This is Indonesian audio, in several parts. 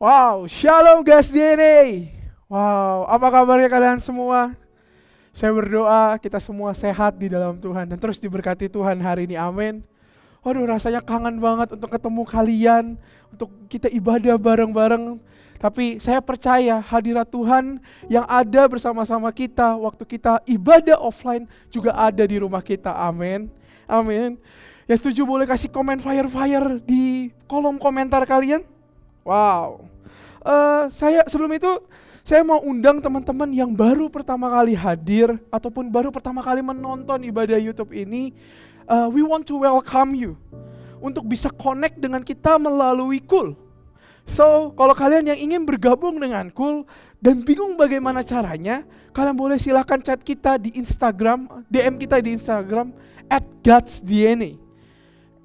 Wow, Shalom guys DNA. Wow, apa kabarnya kalian semua? Saya berdoa kita semua sehat di dalam Tuhan dan terus diberkati Tuhan hari ini, amin. Waduh, rasanya kangen banget untuk ketemu kalian, untuk kita ibadah bareng-bareng. Tapi saya percaya hadirat Tuhan yang ada bersama-sama kita waktu kita ibadah offline juga ada di rumah kita, amin. Amin. Ya setuju boleh kasih komen fire di kolom komentar kalian. Wow. Sebelum itu saya mau undang teman-teman yang baru pertama kali hadir ataupun baru pertama kali menonton ibadah YouTube ini. We want to welcome you untuk bisa connect dengan kita melalui Cool. So, kalau kalian yang ingin bergabung dengan Cool dan bingung bagaimana caranya, kalian boleh silakan chat kita di Instagram, DM kita di Instagram @GodsDNA.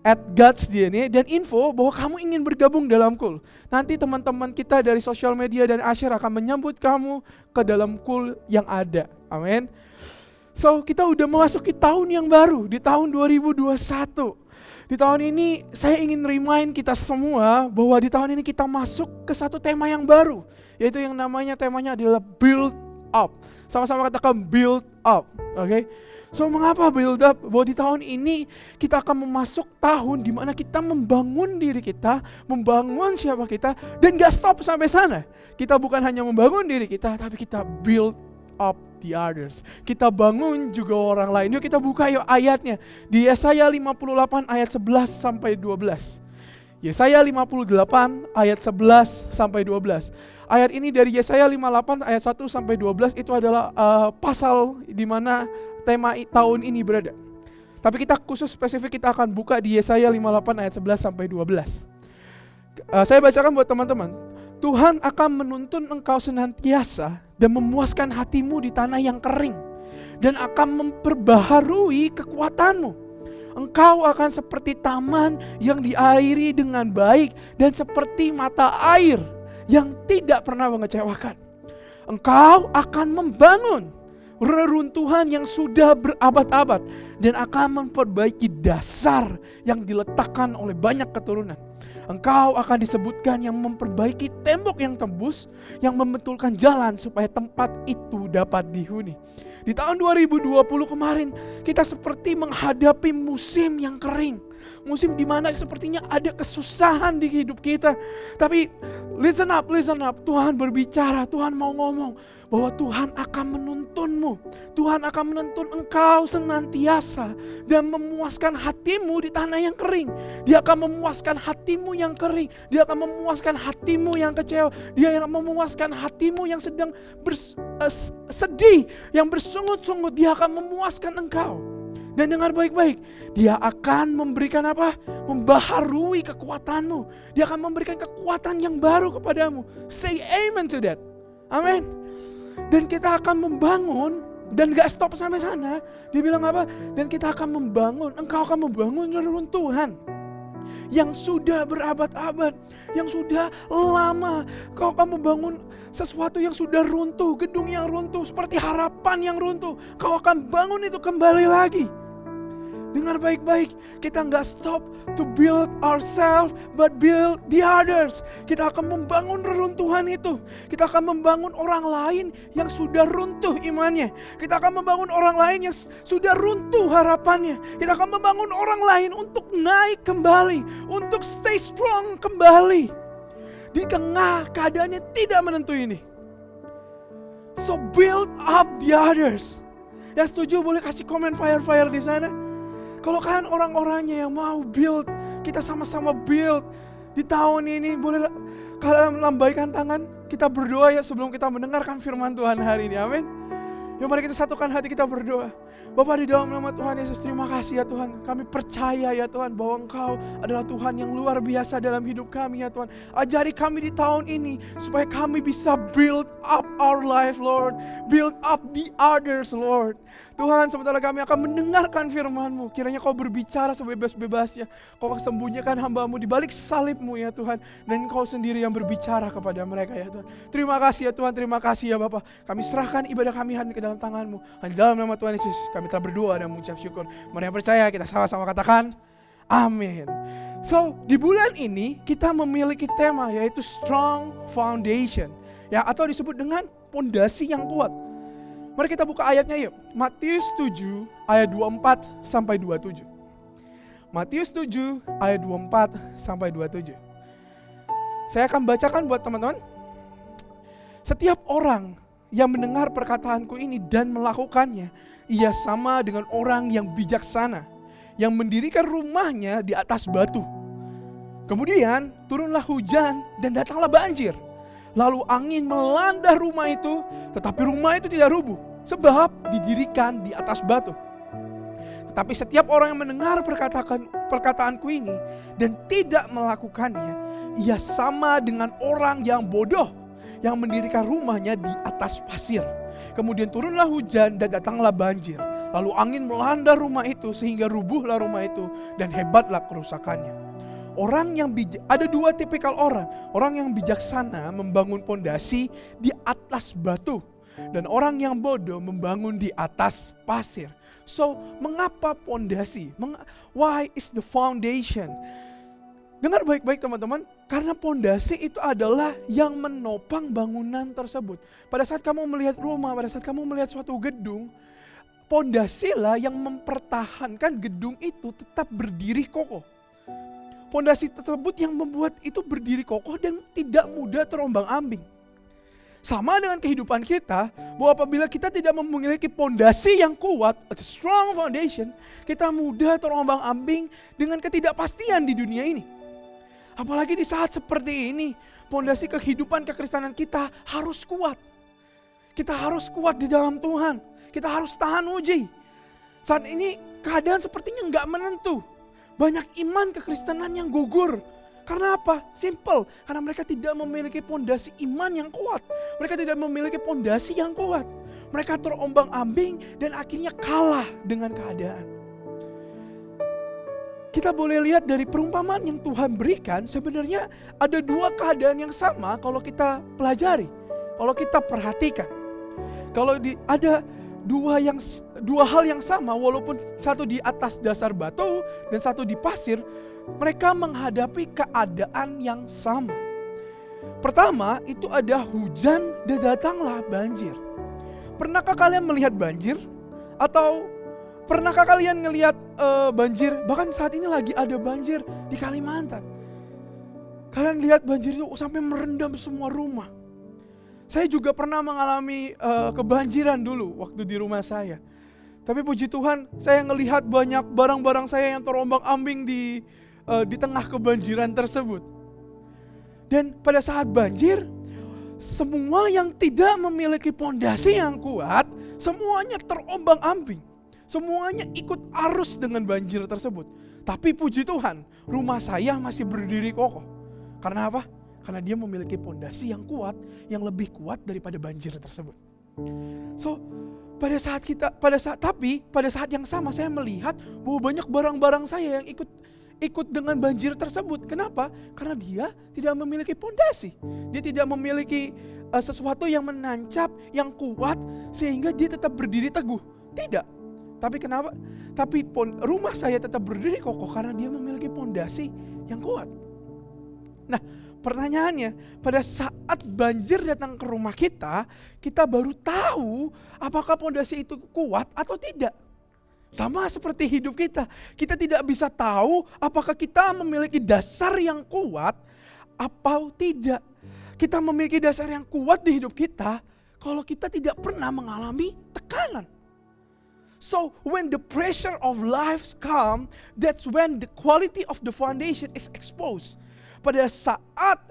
@GodsDNA dan info bahwa kamu ingin bergabung dalam Cool. Nanti teman-teman kita dari sosial media dan Asyir akan menyambut kamu ke dalam Cool yang ada. Amin. So, kita udah memasuki tahun yang baru, di tahun 2021. Di tahun ini saya ingin remind kita semua bahwa di tahun ini kita masuk ke satu tema yang baru, yaitu yang temanya adalah build up. Sama-sama katakan build up, oke? So mengapa build up? Bahwa di tahun ini kita akan memasuk tahun di mana kita membangun diri kita, membangun siapa kita, dan gak stop sampai sana. Kita bukan hanya membangun diri kita, tapi kita build up the others. Kita bangun juga orang lain. Yuk kita buka yuk ayatnya. Di Yesaya 58 ayat 11 sampai 12. Yesaya 58 ayat 11 sampai 12. Ayat ini dari Yesaya 58 ayat 1 sampai 12 itu adalah pasal di mana tema tahun ini berada. Tapi kita khusus spesifik kita akan buka di Yesaya 58 ayat 11 sampai 12. Saya bacakan buat teman-teman. Tuhan akan menuntun engkau senantiasa dan memuaskan hatimu di tanah yang kering dan akan memperbaharui kekuatanmu. Engkau akan seperti taman yang diairi dengan baik dan seperti mata air yang tidak pernah mengecewakan. Engkau akan membangun reruntuhan yang sudah berabad-abad dan akan memperbaiki dasar yang diletakkan oleh banyak keturunan. Engkau akan disebutkan yang memperbaiki tembok yang tembus, yang membetulkan jalan supaya tempat itu dapat dihuni. Di tahun 2020 kemarin, kita seperti menghadapi musim yang kering. Musim di mana sepertinya ada kesusahan di hidup kita. Tapi listen up, Tuhan berbicara, Tuhan mau ngomong bahwa Tuhan akan menuntunmu. Tuhan akan menuntun engkau senantiasa dan memuaskan hatimu di tanah yang kering. Dia akan memuaskan hatimu yang kering. Dia akan memuaskan hatimu yang kecewa. Dia akan memuaskan hatimu yang sedang sedih, yang bersungut-sungut. Dia akan memuaskan engkau. Dan dengar baik-baik, dia akan memberikan apa? Membaharui kekuatanmu. Dia akan memberikan kekuatan yang baru kepadamu. Say amen to that. Amin. Dan kita akan membangun, dan gak stop sampai sana. Dia bilang apa? Dan kita akan membangun, engkau akan membangun reruntuhan yang sudah berabad-abad, yang sudah lama. Kau akan membangun sesuatu yang sudah runtuh, gedung yang runtuh, seperti harapan yang runtuh. Kau akan bangun itu kembali lagi. Dengar baik-baik, kita nggak stop to build ourselves, but build the others. Kita akan membangun reruntuhan itu. Kita akan membangun orang lain yang sudah runtuh imannya. Kita akan membangun orang lain yang sudah runtuh harapannya. Kita akan membangun orang lain untuk naik kembali, untuk stay strong kembali di tengah keadaannya tidak menentu ini. So build up the others. Yang setuju boleh kasih komen fire di sana. Kalau kalian orang-orangnya yang mau build, kita sama-sama build di tahun ini, boleh kalian lambaikan tangan. Kita berdoa ya sebelum kita mendengarkan firman Tuhan hari ini, amin. Yuk mari kita satukan hati kita berdoa. Bapa di dalam nama Tuhan Yesus, terima kasih ya Tuhan. Kami percaya ya Tuhan bahwa Engkau adalah Tuhan yang luar biasa dalam hidup kami ya Tuhan. Ajari kami di tahun ini supaya kami bisa build up our life Lord. Build up the others Lord. Tuhan, sementara kami akan mendengarkan firman-Mu, kiranya Kau berbicara sebebas-bebasnya. Kau sembunyikan hamba-Mu di balik salib-Mu ya Tuhan. Dan Kau sendiri yang berbicara kepada mereka ya Tuhan. Terima kasih ya Tuhan, terima kasih ya Bapa. Kami serahkan ibadah kami hari ke dalam tangan-Mu. Hanya dalam nama Tuhan Yesus kami telah berdoa dan mengucap syukur. Mari yang percaya kita sama-sama katakan Amin. So, di bulan ini kita memiliki tema yaitu Strong Foundation, ya, atau disebut dengan pondasi yang kuat. Mari kita buka ayatnya yuk. Matius 7 ayat 24 sampai 27. Matius 7 ayat 24 sampai 27. Saya akan bacakan buat teman-teman. Setiap orang yang mendengar perkataanku ini dan melakukannya, ia sama dengan orang yang bijaksana, yang mendirikan rumahnya di atas batu. Kemudian turunlah hujan dan datanglah banjir. Lalu angin melanda rumah itu, tetapi rumah itu tidak rubuh, sebab didirikan di atas batu. Tetapi setiap orang yang mendengar perkataanku ini dan tidak melakukannya, ia sama dengan orang yang bodoh, yang mendirikan rumahnya di atas pasir. Kemudian turunlah hujan dan datanglah banjir. Lalu angin melanda rumah itu sehingga rubuhlah rumah itu dan hebatlah kerusakannya. Ada dua tipikal orang. Orang yang bijaksana membangun pondasi di atas batu, dan orang yang bodoh membangun di atas pasir. So, mengapa pondasi? Why is the foundation? Dengar baik-baik teman-teman, karena pondasi itu adalah yang menopang bangunan tersebut. Pada saat kamu melihat rumah, pada saat kamu melihat suatu gedung, pondasilah yang mempertahankan gedung itu tetap berdiri kokoh. Pondasi tersebut yang membuat itu berdiri kokoh dan tidak mudah terombang-ambing. Sama dengan kehidupan kita, bahwa apabila kita tidak memiliki pondasi yang kuat, a strong foundation, kita mudah terombang-ambing dengan ketidakpastian di dunia ini. Apalagi di saat seperti ini, pondasi kehidupan kekristenan kita harus kuat. Kita harus kuat di dalam Tuhan. Kita harus tahan uji. Saat ini keadaan sepertinya nggak menentu. Banyak iman kekristenan yang gugur. Karena apa? Simple. Karena mereka tidak memiliki pondasi iman yang kuat. Mereka tidak memiliki pondasi yang kuat. Mereka terombang-ambing dan akhirnya kalah dengan keadaan. Kita boleh lihat dari perumpamaan yang Tuhan berikan, sebenarnya ada dua keadaan yang sama kalau kita pelajari, kalau kita perhatikan. Ada dua hal yang sama, walaupun satu di atas dasar batu dan satu di pasir, mereka menghadapi keadaan yang sama. Pertama, itu ada hujan dan datanglah banjir. Pernahkah kalian melihat banjir? Atau pernahkah kalian ngelihat banjir? Bahkan saat ini lagi ada banjir di Kalimantan. Kalian lihat banjir itu sampai merendam semua rumah. Saya juga pernah mengalami kebanjiran dulu waktu di rumah saya. Tapi puji Tuhan, saya ngelihat banyak barang-barang saya yang terombang-ambing di tengah kebanjiran tersebut. Dan pada saat banjir, semua yang tidak memiliki pondasi yang kuat, semuanya terombang-ambing. Semuanya ikut arus dengan banjir tersebut. Tapi puji Tuhan, rumah saya masih berdiri kokoh. Karena apa? Karena dia memiliki pondasi yang kuat, yang lebih kuat daripada banjir tersebut. So, pada saat yang sama saya melihat bahwa banyak barang-barang saya yang ikut dengan banjir tersebut. Kenapa? Karena dia tidak memiliki pondasi. Dia tidak memiliki sesuatu yang menancap, yang kuat, sehingga dia tetap berdiri teguh. Tidak. Tapi kenapa? Tapi rumah saya tetap berdiri kokoh karena dia memiliki pondasi yang kuat. Nah, pertanyaannya, pada saat banjir datang ke rumah kita baru tahu apakah pondasi itu kuat atau tidak. Sama seperti hidup kita. Kita tidak bisa tahu apakah kita memiliki dasar yang kuat atau tidak. Kita memiliki dasar yang kuat di hidup kita kalau kita tidak pernah mengalami tekanan. So when the pressure of life come, that's when the quality of the foundation is exposed. Pada saat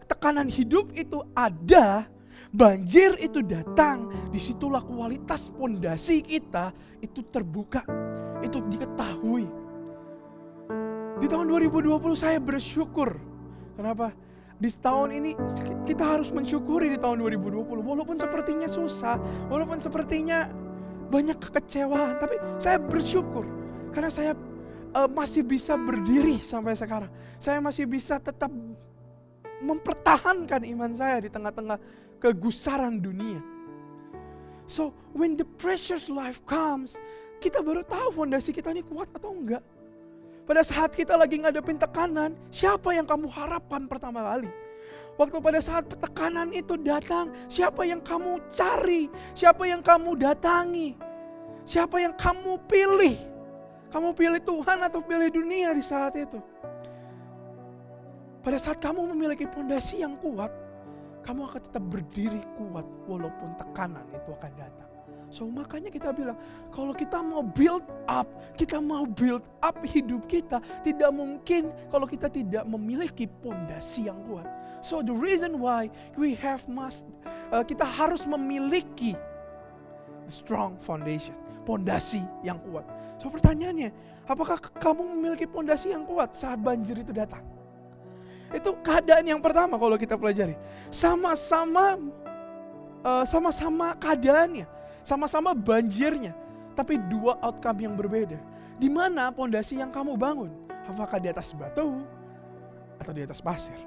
tekanan hidup itu ada, banjir itu datang, disitulah kualitas pondasi kita itu terbuka, itu diketahui. Di tahun 2020 saya bersyukur. Kenapa? Di tahun ini kita harus mensyukuri di tahun 2020. Walaupun sepertinya susah, walaupun sepertinya banyak kekecewaan, tapi saya bersyukur karena saya masih bisa berdiri sampai sekarang. Saya masih bisa tetap mempertahankan iman saya di tengah-tengah kegusaran dunia. So when the precious life comes, kita baru tahu fondasi kita ini kuat atau enggak. Pada saat kita lagi ngadepin tekanan, siapa yang kamu harapkan pertama kali? Waktu pada saat tekanan itu datang, siapa yang kamu cari? Siapa yang kamu datangi? Siapa yang kamu pilih? Kamu pilih Tuhan atau pilih dunia di saat itu? Pada saat kamu memiliki pondasi yang kuat, kamu akan tetap berdiri kuat walaupun tekanan itu akan datang. So makanya kita bilang, kalau kita mau build up hidup kita, tidak mungkin kalau kita tidak memiliki pondasi yang kuat. So the reason why kita harus memiliki strong foundation, pondasi yang kuat. So pertanyaannya, apakah kamu memiliki pondasi yang kuat saat banjir itu datang? Itu keadaan yang pertama kalau kita pelajari. Sama-sama keadaannya, sama-sama banjirnya, tapi dua outcome yang berbeda. Di mana pondasi yang kamu bangun? Apakah di atas batu atau di atas pasir?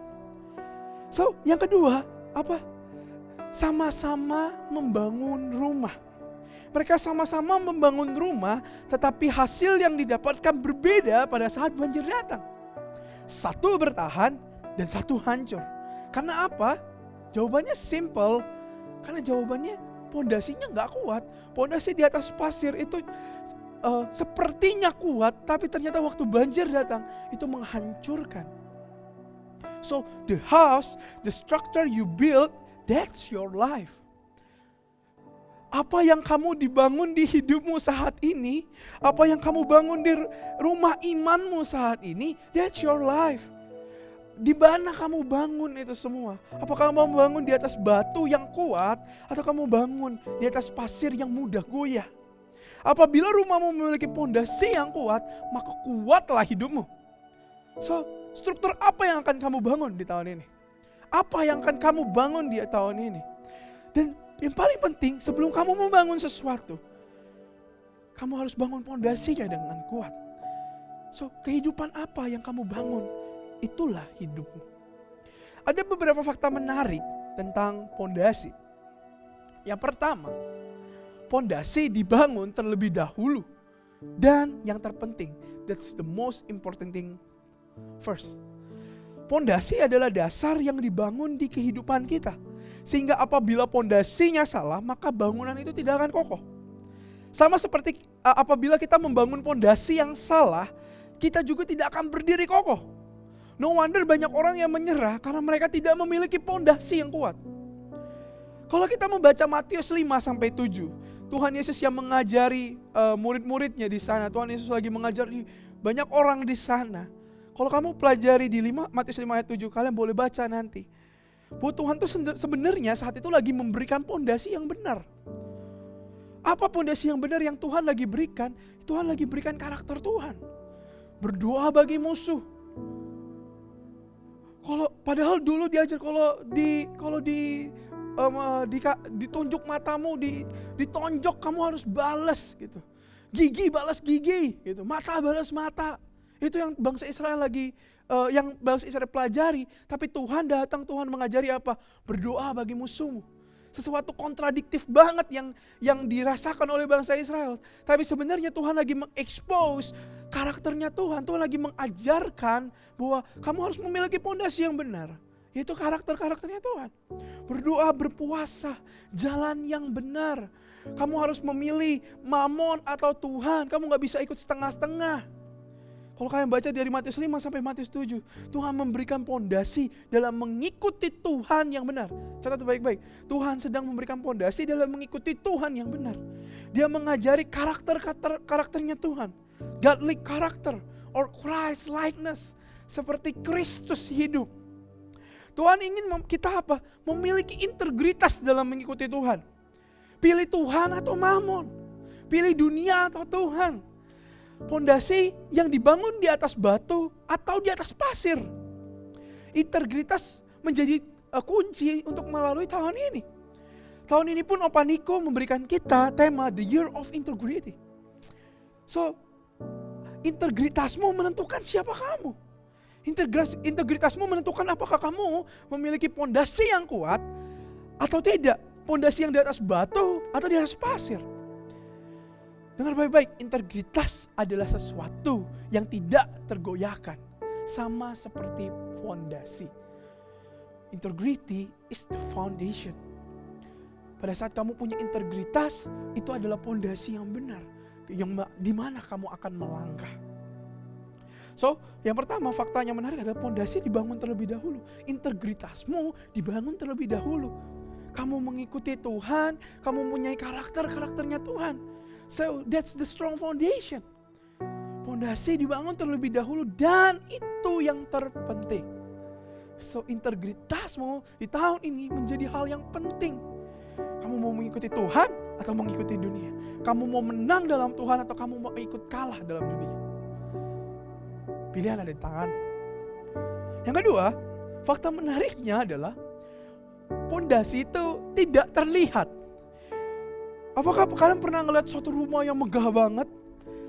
So, yang kedua, apa? Sama-sama membangun rumah. Mereka sama-sama membangun rumah, tetapi hasil yang didapatkan berbeda pada saat banjir datang. Satu bertahan dan satu hancur. Karena apa? Jawabannya simple. Karena jawabannya pondasinya nggak kuat. Pondasi di atas pasir itu sepertinya kuat, tapi ternyata waktu banjir datang itu menghancurkan. So the house, the structure you build, that's your life. Apa yang kamu dibangun di hidupmu saat ini, apa yang kamu bangun di rumah imanmu saat ini, that's your life. Di mana kamu bangun itu semua? Apakah kamu bangun di atas batu yang kuat atau kamu bangun di atas pasir yang mudah goyah? Apabila rumahmu memiliki pondasi yang kuat, maka kuatlah hidupmu. So, struktur apa yang akan kamu bangun di tahun ini? Apa yang akan kamu bangun di tahun ini? Dan yang paling penting, sebelum kamu membangun sesuatu, kamu harus bangun pondasinya dengan kuat. So, kehidupan apa yang kamu bangun? Itulah hidupmu. Ada beberapa fakta menarik tentang pondasi. Yang pertama, pondasi dibangun terlebih dahulu. Dan yang terpenting, that's the most important thing first. Pondasi adalah dasar yang dibangun di kehidupan kita. Sehingga apabila pondasinya salah, maka bangunan itu tidak akan kokoh. Sama seperti apabila kita membangun pondasi yang salah, kita juga tidak akan berdiri kokoh. No wonder banyak orang yang menyerah karena mereka tidak memiliki pondasi yang kuat. Kalau kita membaca Matius 5-7, Tuhan Yesus yang mengajari murid-muridnya di sana. Tuhan Yesus lagi mengajari banyak orang di sana. Kalau kamu pelajari di Matius 5 ayat 7, kalian boleh baca nanti. Bahwa Tuhan tuh sebenarnya saat itu lagi memberikan pondasi yang benar. Apa pondasi yang benar yang Tuhan lagi berikan? Tuhan lagi berikan karakter Tuhan. Berdoa bagi musuh. Padahal dulu diajar kalau ditunjuk matamu, ditonjok kamu harus balas gitu. Gigi balas gigi gitu, mata balas mata. Itu yang bangsa Israel yang bangsa Israel pelajari. Tapi Tuhan datang, Tuhan mengajari apa? Berdoa bagi musuhmu. Sesuatu kontradiktif banget yang dirasakan oleh bangsa Israel. Tapi sebenarnya Tuhan lagi mengekspos karakternya Tuhan. Tuhan lagi mengajarkan bahwa kamu harus memiliki pondasi yang benar. Yaitu karakternya Tuhan. Berdoa, berpuasa, jalan yang benar. Kamu harus memilih Mamon atau Tuhan. Kamu gak bisa ikut setengah-setengah. Kalau kalian baca dari Matius 5 sampai Matius 7, Tuhan memberikan pondasi dalam mengikuti Tuhan yang benar. Catat baik-baik, Tuhan sedang memberikan pondasi dalam mengikuti Tuhan yang benar. Dia mengajari karakternya Tuhan. Godly character or Christ likeness. Seperti Kristus hidup. Tuhan ingin kita apa? Memiliki integritas dalam mengikuti Tuhan. Pilih Tuhan atau Mamon. Pilih dunia atau Tuhan. Pondasi yang dibangun di atas batu atau di atas pasir. Integritas menjadi kunci untuk melalui tahun ini. Tahun ini pun Opa Niko memberikan kita tema The Year of Integrity. So, integritasmu menentukan siapa kamu. Integritasmu menentukan apakah kamu memiliki pondasi yang kuat atau tidak. Pondasi yang di atas batu atau di atas pasir. Dengar baik-baik, integritas adalah sesuatu yang tidak tergoyahkan. Sama seperti fondasi. Integrity is the foundation. Pada saat kamu punya integritas, itu adalah fondasi yang benar, yang di mana kamu akan melangkah. So, yang pertama faktanya menarik adalah fondasi dibangun terlebih dahulu. Integritasmu dibangun terlebih dahulu. Kamu mengikuti Tuhan, kamu mempunyai karakternya Tuhan. So, that's the strong foundation. Fondasi dibangun terlebih dahulu dan itu yang terpenting. So, integritasmu di tahun ini menjadi hal yang penting. Kamu mau mengikuti Tuhan atau mengikuti dunia? Kamu mau menang dalam Tuhan atau kamu mau ikut kalah dalam dunia? Pilihan ada di tangan. Yang kedua, fakta menariknya adalah fondasi itu tidak terlihat. Apakah kalian pernah ngelihat suatu rumah yang megah banget?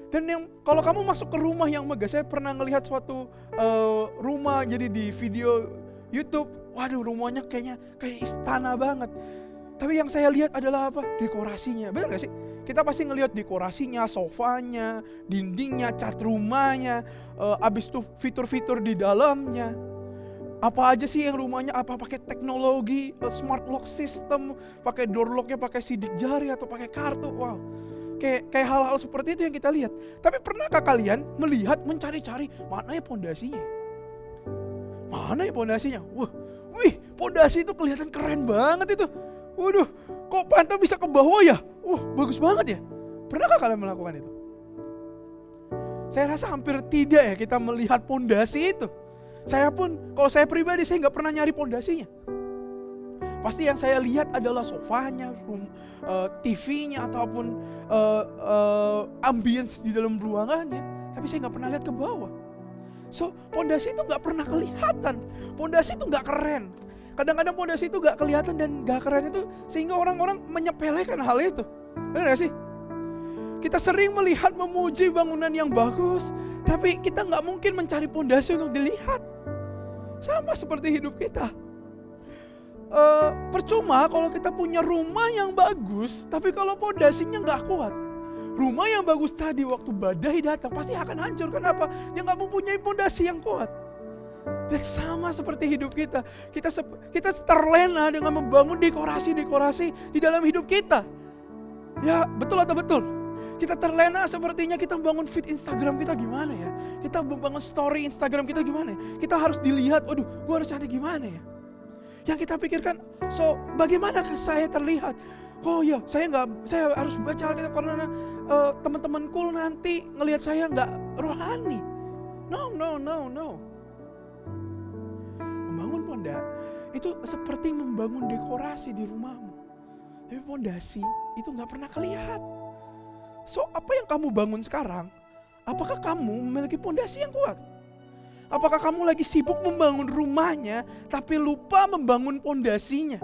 Dan yang kalau kamu masuk ke rumah yang megah, saya pernah ngelihat suatu rumah jadi di video YouTube. Waduh, rumahnya kayak istana banget. Tapi yang saya lihat adalah apa? Dekorasinya. Benar gak sih? Kita pasti ngelihat dekorasinya, sofanya, dindingnya, cat rumahnya, abis itu fitur-fitur di dalamnya. Apa aja sih yang rumahnya, apa pakai teknologi, smart lock system, pakai door locknya pakai sidik jari atau pakai kartu, wow. Kayak hal-hal seperti itu yang kita lihat. Tapi pernahkah kalian melihat, mencari-cari, mana ya pondasinya? Mana ya pondasinya? Wih, pondasi itu kelihatan keren banget itu. Waduh, kok pantai bisa ke bawah ya? Bagus banget ya. Pernahkah kalian melakukan itu? Saya rasa hampir tidak ya kita melihat pondasi itu. Saya pun, kalau saya pribadi, saya nggak pernah nyari pondasinya. Pasti yang saya lihat adalah sofanya, TV-nya, ataupun ambience di dalam ruangannya. Tapi saya nggak pernah lihat ke bawah. So, pondasi itu nggak pernah kelihatan. Pondasi itu nggak keren. Kadang-kadang pondasi itu gak kelihatan dan gak keren itu sehingga orang-orang menyepelekan hal itu. Benar gak sih? Kita sering melihat memuji bangunan yang bagus, tapi kita gak mungkin mencari pondasi untuk dilihat. Sama seperti hidup kita. Percuma kalau kita punya rumah yang bagus, tapi kalau pondasinya gak kuat. Rumah yang bagus tadi waktu badai datang pasti akan hancur. Kenapa? Dia gak mempunyai pondasi yang kuat. Dan sama seperti hidup kita. Kita terlena dengan membangun dekorasi-dekorasi di dalam hidup kita. Ya, betul atau betul? Kita terlena sepertinya kita membangun feed Instagram kita gimana ya? Kita membangun story Instagram kita gimana ya? Kita harus dilihat, waduh, gue harus cantik gimana ya? Yang kita pikirkan, so bagaimana saya terlihat? Oh ya, saya harus baca Alkitab karena teman-temanku nanti ngelihat saya nggak rohani. No. Membangun pondasi itu seperti membangun dekorasi di rumahmu. Tapi pondasi itu gak pernah kelihatan. So, apa yang kamu bangun sekarang? Apakah kamu memiliki pondasi yang kuat? Apakah kamu lagi sibuk membangun rumahnya tapi lupa membangun pondasinya?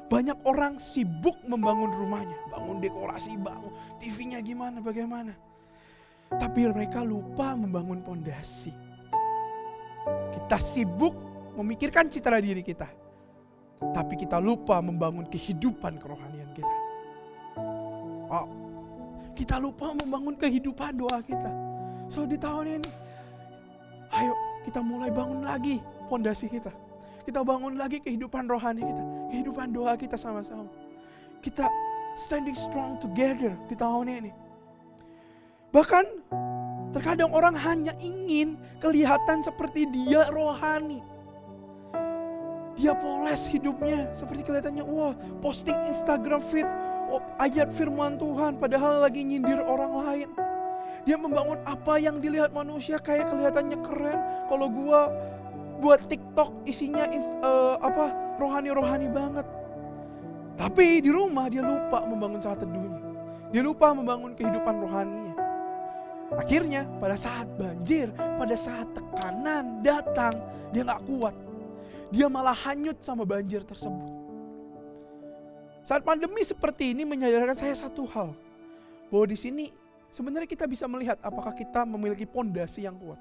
Banyak orang sibuk membangun rumahnya, bangun dekorasi, bangun TV-nya gimana, bagaimana. Tapi mereka lupa membangun pondasi. Kita sibuk memikirkan citra diri kita, tapi kita lupa membangun kehidupan kerohanian kita. Kita lupa membangun kehidupan doa kita. So di tahun ini, ayo kita mulai bangun lagi pondasi kita. Kita bangun lagi kehidupan rohani kita, kehidupan doa kita sama-sama. Kita standing strong together di tahun ini. Bahkan terkadang orang hanya ingin kelihatan seperti dia rohani. Dia poles hidupnya seperti kelihatannya, posting Instagram feed, ayat firman Tuhan padahal lagi nyindir orang lain. Dia membangun apa yang dilihat manusia kayak kelihatannya keren. Kalau gua buat TikTok isinya rohani-rohani banget. Tapi di rumah dia lupa membangun saat teduhnya. Dia lupa membangun kehidupan rohaninya. Akhirnya pada saat banjir, pada saat tekanan datang, dia gak kuat. Dia malah hanyut sama banjir tersebut. Saat pandemi seperti ini menyadarkan saya satu hal. Bahwa di sini sebenarnya kita bisa melihat apakah kita memiliki pondasi yang kuat.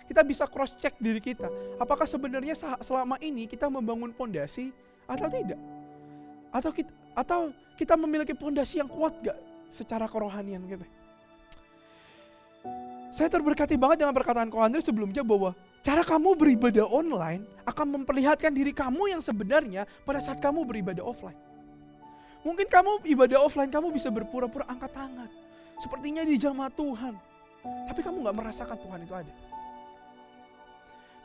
Kita bisa cross check diri kita. Apakah sebenarnya selama ini kita membangun pondasi atau tidak? Atau kita memiliki pondasi yang kuat gak secara kerohanian kita? Saya terberkati banget dengan perkataan Ko Andre sebelumnya bahwa cara kamu beribadah online akan memperlihatkan diri kamu yang sebenarnya pada saat kamu beribadah offline. Mungkin kamu ibadah offline kamu bisa berpura-pura angkat tangan. Sepertinya di jamaah Tuhan. Tapi kamu gak merasakan Tuhan itu ada.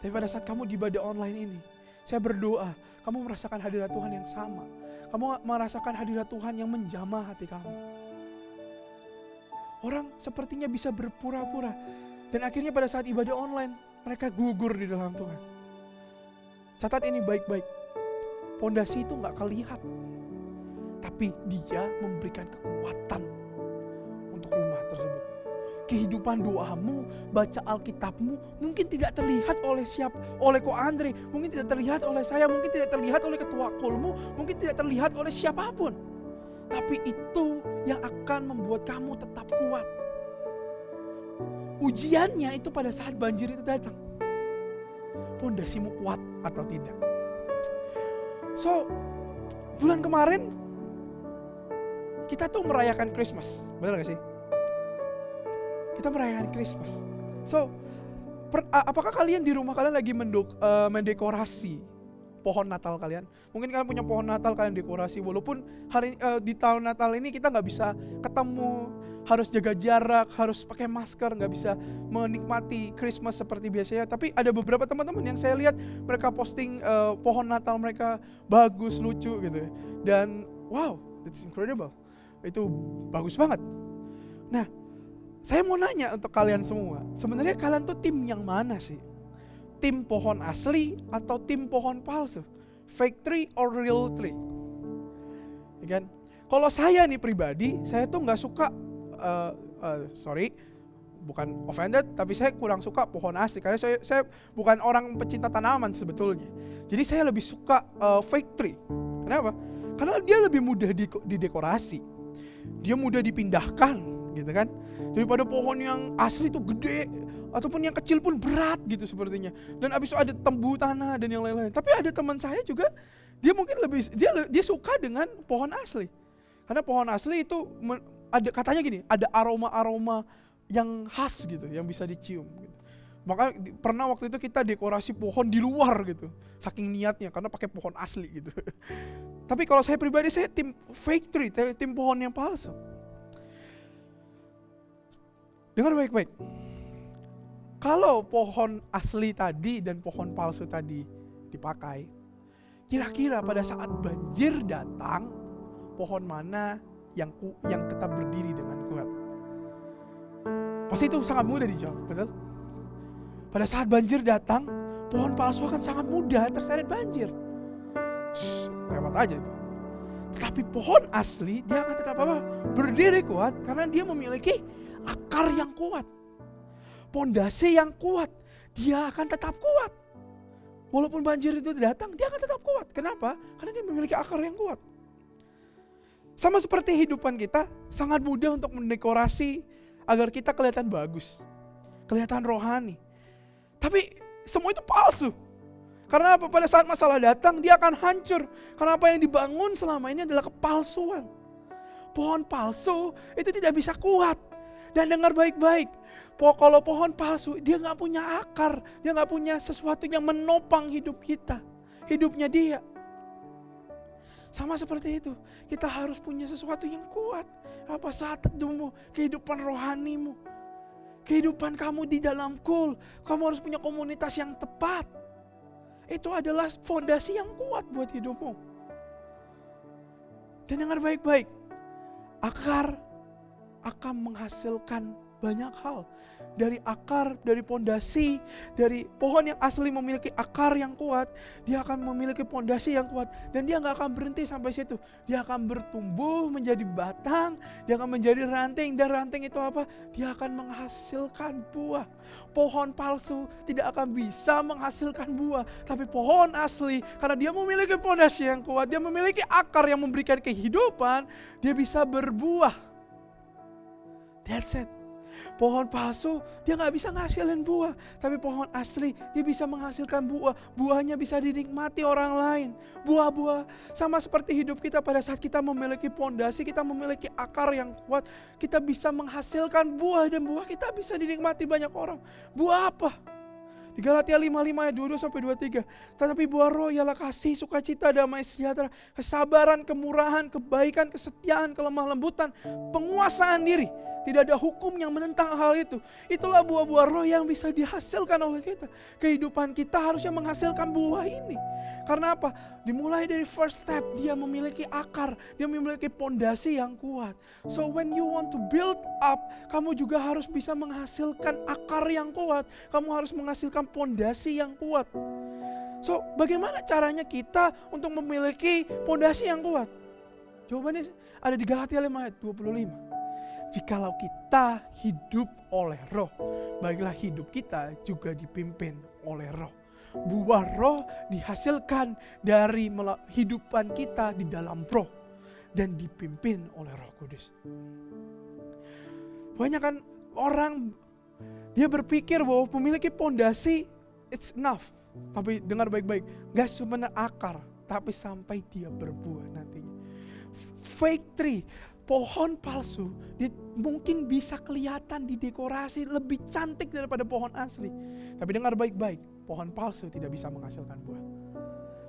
Tapi pada saat kamu di ibadah online ini, saya berdoa, kamu merasakan hadirat Tuhan yang sama. Kamu merasakan hadirat Tuhan yang menjamah hati kamu. Orang sepertinya bisa berpura-pura. Dan akhirnya pada saat ibadah online, mereka gugur di dalam Tuhan. Catat ini baik-baik. Pondasi itu gak kelihatan. Tapi dia memberikan kekuatan untuk rumah tersebut. Kehidupan doamu, baca Alkitabmu mungkin tidak terlihat oleh Ko Andre, mungkin tidak terlihat oleh saya, mungkin tidak terlihat oleh ketua kolmu, mungkin tidak terlihat oleh siapapun. Tapi itu yang akan membuat kamu tetap kuat. Ujiannya itu pada saat banjir itu datang. Pondasimu kuat atau tidak. So, bulan kemarin kita tuh merayakan Christmas, benar gak sih? Kita merayakan Christmas. So, apakah kalian di rumah kalian lagi mendekorasi pohon Natal kalian? Mungkin kalian punya pohon Natal, kalian dekorasi. Walaupun di tahun Natal ini kita gak bisa ketemu, harus jaga jarak, harus pakai masker, gak bisa menikmati Christmas seperti biasanya. Tapi ada beberapa teman-teman yang saya lihat mereka posting pohon Natal mereka bagus, lucu gitu. Dan wow, it's incredible. Itu bagus banget. Nah, saya mau nanya untuk kalian semua, sebenarnya kalian tuh tim yang mana sih? Tim pohon asli atau tim pohon palsu? Fake tree or real tree? Ya kan? Kalau saya nih pribadi, saya tuh nggak suka, bukan offended, tapi saya kurang suka pohon asli karena saya bukan orang pecinta tanaman sebetulnya. Jadi saya lebih suka fake tree. Kenapa? Karena dia lebih mudah didekorasi. Dia mudah dipindahkan gitu kan. Daripada pohon yang asli itu gede ataupun yang kecil pun berat gitu sepertinya. Dan abis itu ada tembu tanah dan yang lain-lain. Tapi ada teman saya juga dia mungkin dia suka dengan pohon asli. Karena pohon asli itu ada katanya gini, ada aroma-aroma yang khas gitu yang bisa dicium gitu. Maka pernah waktu itu kita dekorasi pohon di luar gitu. Saking niatnya karena pakai pohon asli gitu. Tapi kalau saya pribadi saya tim fake tree, tim pohon yang palsu. Dengar baik-baik. Kalau pohon asli tadi dan pohon palsu tadi dipakai, kira-kira pada saat banjir datang, pohon mana yang tetap berdiri dengan kuat? Pasti itu sangat mudah dijawab, betul? Pada saat banjir datang, pohon palsu akan sangat mudah terseret banjir. Lewat aja itu. Tetapi pohon asli dia akan tetap berdiri kuat karena dia memiliki akar yang kuat. Pondasi yang kuat, dia akan tetap kuat. Walaupun banjir itu datang, dia akan tetap kuat. Kenapa? Karena dia memiliki akar yang kuat. Sama seperti hidupan kita, sangat mudah untuk mendekorasi agar kita kelihatan bagus, kelihatan rohani. Tapi semua itu palsu. Karena apa? Pada saat masalah datang, dia akan hancur. Karena apa yang dibangun selama ini adalah kepalsuan. Pohon palsu itu tidak bisa kuat. Dan dengar baik-baik, kalau pohon palsu, dia gak punya akar. Dia gak punya sesuatu yang menopang hidup kita. Hidupnya dia. Sama seperti itu, kita harus punya sesuatu yang kuat. Apa saat teduhmu, kehidupan rohanimu. Kehidupan kamu di dalam kul, kamu harus punya komunitas yang tepat. Itu adalah fondasi yang kuat buat hidupmu. Dan dengar baik-baik, akar akan menghasilkan banyak hal. Dari akar, dari pondasi, dari pohon yang asli memiliki akar yang kuat, dia akan memiliki pondasi yang kuat. Dan dia gak akan berhenti sampai situ. Dia akan bertumbuh menjadi batang, dia akan menjadi ranting. Dan ranting itu apa? Dia akan menghasilkan buah. Pohon palsu tidak akan bisa menghasilkan buah. Tapi pohon asli, karena dia memiliki pondasi yang kuat, dia memiliki akar yang memberikan kehidupan, dia bisa berbuah. That's it. Pohon palsu dia nggak bisa ngasilin buah, tapi pohon asli dia bisa menghasilkan buah. Buahnya bisa dinikmati orang lain. Buah-buah sama seperti hidup kita, pada saat kita memiliki pondasi, kita memiliki akar yang kuat, kita bisa menghasilkan buah dan buah kita bisa dinikmati banyak orang. Buah apa? Di Galatia 5:5 ayat 22-23. Tetapi buah roh ialah kasih, sukacita, damai sejahtera, kesabaran, kemurahan, kebaikan, kesetiaan, kelemah lembutan, penguasaan diri. Tidak ada hukum yang menentang hal itu. Itulah buah-buah roh yang bisa dihasilkan oleh kita. Kehidupan kita harusnya menghasilkan buah ini. Karena apa? Dimulai dari first step, dia memiliki akar, dia memiliki pondasi yang kuat. So when you want to build up, kamu juga harus bisa menghasilkan akar yang kuat. Kamu harus menghasilkan pondasi yang kuat. So bagaimana caranya kita untuk memiliki pondasi yang kuat? Jawabannya ada di Galatia 5 ayat 25. Jikalau kita hidup oleh roh, baiklah hidup kita juga dipimpin oleh roh. Buah roh dihasilkan dari hidupan kita di dalam roh dan dipimpin oleh Roh Kudus. Banyak kan orang dia berpikir bahwa memiliki pondasi it's enough. Tapi dengar baik-baik, gak cuma akar, tapi sampai dia berbuah nantinya. Fake tree, pohon palsu, dia mungkin bisa kelihatan di dekorasi lebih cantik daripada pohon asli. Tapi dengar baik-baik, pohon palsu tidak bisa menghasilkan buah.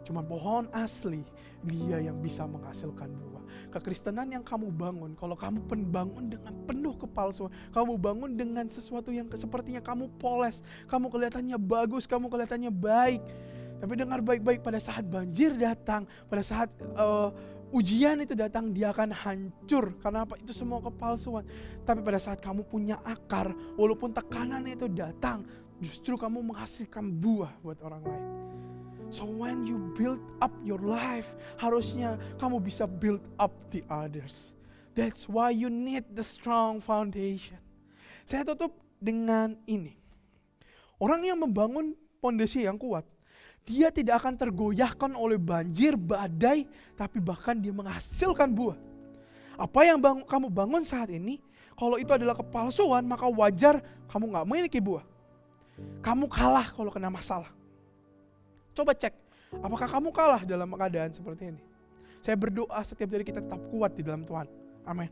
Cuma pohon asli, dia yang bisa menghasilkan buah. Kekristenan yang kamu bangun, kalau kamu bangun dengan penuh kepalsuan, kamu bangun dengan sesuatu yang sepertinya kamu poles, kamu kelihatannya bagus, kamu kelihatannya baik. Tapi dengar baik-baik, pada saat banjir datang, pada saat ujian itu datang, dia akan hancur. Karena apa? Itu semua kepalsuan. Tapi pada saat kamu punya akar, walaupun tekanan itu datang, justru kamu menghasilkan buah buat orang lain. So when you build up your life, harusnya kamu bisa build up the others. That's why you need the strong foundation. Saya tutup dengan ini. Orang yang membangun pondasi yang kuat, dia tidak akan tergoyahkan oleh banjir, badai, tapi bahkan dia menghasilkan buah. Apa yang kamu bangun saat ini, kalau itu adalah kepalsuan, maka wajar kamu gak memiliki buah. Kamu kalah kalau kena masalah. Coba cek, apakah kamu kalah dalam keadaan seperti ini? Saya berdoa setiap hari kita tetap kuat di dalam Tuhan. Amin.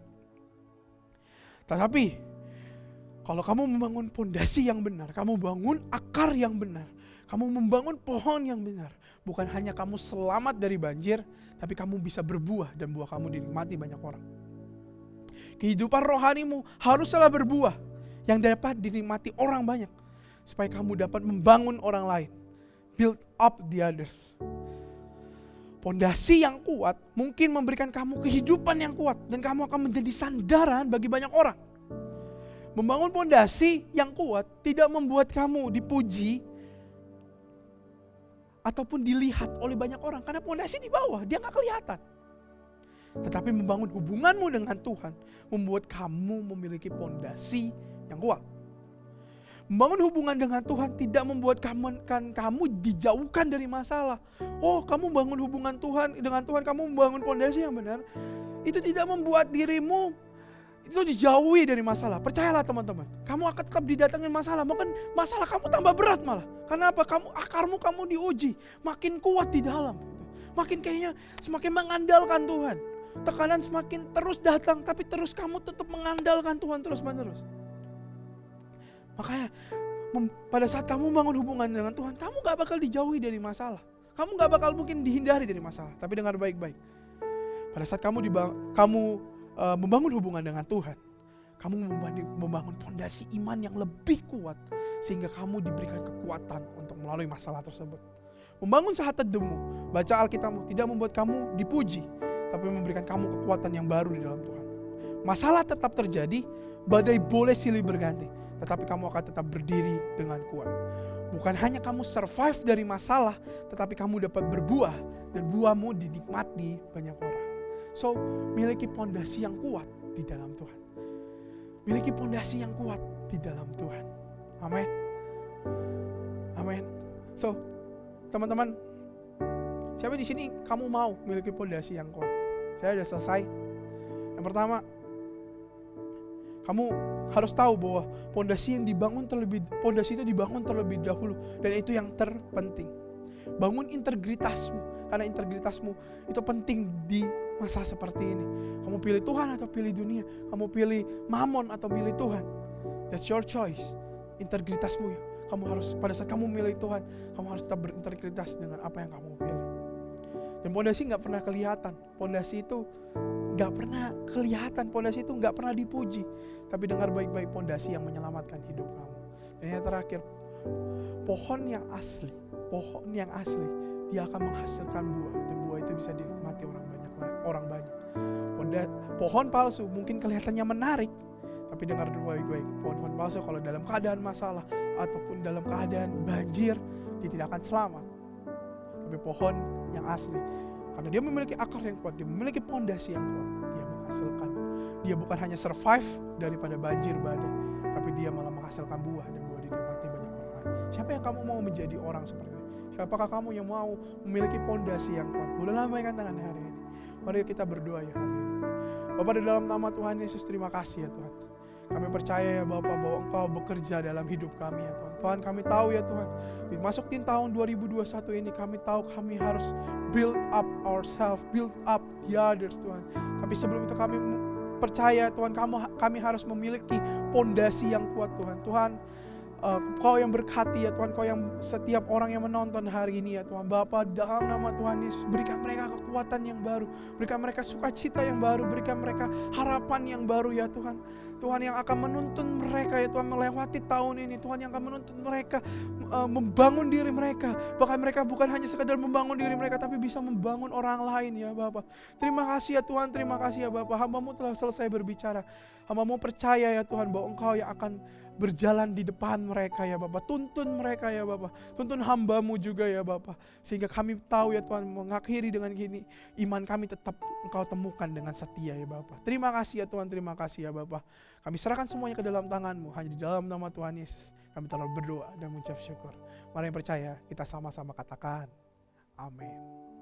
Tetapi, kalau kamu membangun pondasi yang benar, kamu bangun akar yang benar, kamu membangun pohon yang benar, bukan hanya kamu selamat dari banjir, tapi kamu bisa berbuah dan buah kamu dinikmati banyak orang. Kehidupan rohanimu haruslah berbuah yang dapat dinikmati orang banyak, supaya kamu dapat membangun orang lain. Build up the others. Pondasi yang kuat mungkin memberikan kamu kehidupan yang kuat dan kamu akan menjadi sandaran bagi banyak orang. Membangun pondasi yang kuat tidak membuat kamu dipuji ataupun dilihat oleh banyak orang, karena pondasi di bawah, dia gak kelihatan. Tetapi membangun hubunganmu dengan Tuhan membuat kamu memiliki pondasi yang kuat. Membangun hubungan dengan Tuhan tidak membuat kamu dijauhkan dari masalah. Oh, kamu bangun hubungan Tuhan dengan Tuhan, kamu membangun pondasi yang benar, itu tidak membuat dirimu itu dijauhi dari masalah. Percayalah teman-teman, kamu akan tetap didatangin masalah, bahkan masalah kamu tambah berat malah. Karena apa? Akarmu kamu diuji, makin kuat di dalam, makin kayaknya semakin mengandalkan Tuhan. Tekanan semakin terus datang, tapi terus kamu tetap mengandalkan Tuhan terus-menerus. Makanya pada saat kamu membangun hubungan dengan Tuhan, kamu gak bakal dijauhi dari masalah. Kamu gak bakal mungkin dihindari dari masalah. Tapi dengar baik-baik, pada saat kamu membangun hubungan dengan Tuhan, kamu membangun fondasi iman yang lebih kuat, sehingga kamu diberikan kekuatan untuk melalui masalah tersebut. Membangun saat teduhmu, baca Alkitabmu tidak membuat kamu dipuji, tapi memberikan kamu kekuatan yang baru di dalam Tuhan. Masalah tetap terjadi, badai boleh silih berganti, tetapi kamu akan tetap berdiri dengan kuat. Bukan hanya kamu survive dari masalah, tetapi kamu dapat berbuah dan buahmu dinikmati banyak orang. So, miliki pondasi yang kuat di dalam Tuhan. Miliki pondasi yang kuat di dalam Tuhan. Amin. Amin. So, teman-teman, siapa di sini kamu mau miliki pondasi yang kuat? Saya sudah selesai. Yang pertama, Kamu harus tahu bahwa pondasi itu dibangun terlebih dahulu, dan itu yang terpenting. Bangun integritasmu, karena integritasmu itu penting di masa seperti ini. Kamu pilih Tuhan atau pilih dunia, kamu pilih mamon atau pilih Tuhan. That's your choice. Integritasmu ya. Kamu harus, pada saat kamu milih Tuhan, kamu harus tetap berintegritas dengan apa yang kamu pilih. Dan pondasi gak pernah kelihatan. Pondasi itu gak pernah kelihatan. Pondasi itu gak pernah dipuji. Tapi dengar baik-baik, pondasi yang menyelamatkan hidup kamu. Dan yang terakhir, pohon yang asli, dia akan menghasilkan buah. Dan buah itu bisa dinikmati orang banyak. Pohon palsu mungkin kelihatannya menarik, tapi dengar baik-baik, pohon palsu kalau dalam keadaan masalah ataupun dalam keadaan banjir, dia tidak akan selamat. Tapi pohon yang asli, karena dia memiliki akar yang kuat, dia memiliki pondasi yang kuat, dia menghasilkan. Dia bukan hanya survive daripada banjir badai, tapi dia malah menghasilkan buah, dan buah dinikmati banyak orang lain. Siapa yang kamu mau menjadi orang seperti itu? Siapakah kamu yang mau memiliki pondasi yang kuat? Boleh lambaikan tangan hari ini. Mari kita berdoa ya hari ini. Bapa, di dalam nama Tuhan Yesus, terima kasih ya Tuhan. Kami percaya ya Bapak bahwa Engkau bekerja dalam hidup kami ya Tuhan. Tuhan, kami tahu ya Tuhan, dimasukin tahun 2021 ini, kami tahu kami harus build up ourselves, build up the others Tuhan. Tapi sebelum itu kami percaya Tuhan, kami harus memiliki pondasi yang kuat Tuhan. Tuhan, Kau yang berkati ya Tuhan, Kau yang setiap orang yang menonton hari ini ya Tuhan. Bapa, dalam nama Tuhan Yesus, berikan mereka kekuatan yang baru, berikan mereka sukacita yang baru, berikan mereka harapan yang baru ya Tuhan. Tuhan yang akan menuntun mereka ya Tuhan melewati tahun ini. Tuhan yang akan menuntun mereka membangun diri mereka. Bahkan mereka bukan hanya sekedar membangun diri mereka, tapi bisa membangun orang lain ya Bapa. Terima kasih ya Tuhan, terima kasih ya Bapa. Hamba-Mu telah selesai berbicara. Hamba-Mu percaya ya Tuhan bahwa Engkau yang akan berjalan di depan mereka ya Bapa. Tuntun mereka ya Bapa. Tuntun hamba-Mu juga ya Bapa. Sehingga kami tahu ya Tuhan, mengakhiri dengan gini, iman kami tetap Engkau temukan dengan setia ya Bapa. Terima kasih ya Tuhan, terima kasih ya Bapa. Kami serahkan semuanya ke dalam tangan-Mu. Hanya di dalam nama Tuhan Yesus kami telah berdoa dan mengucap syukur. Mari yang percaya, kita sama-sama katakan amin.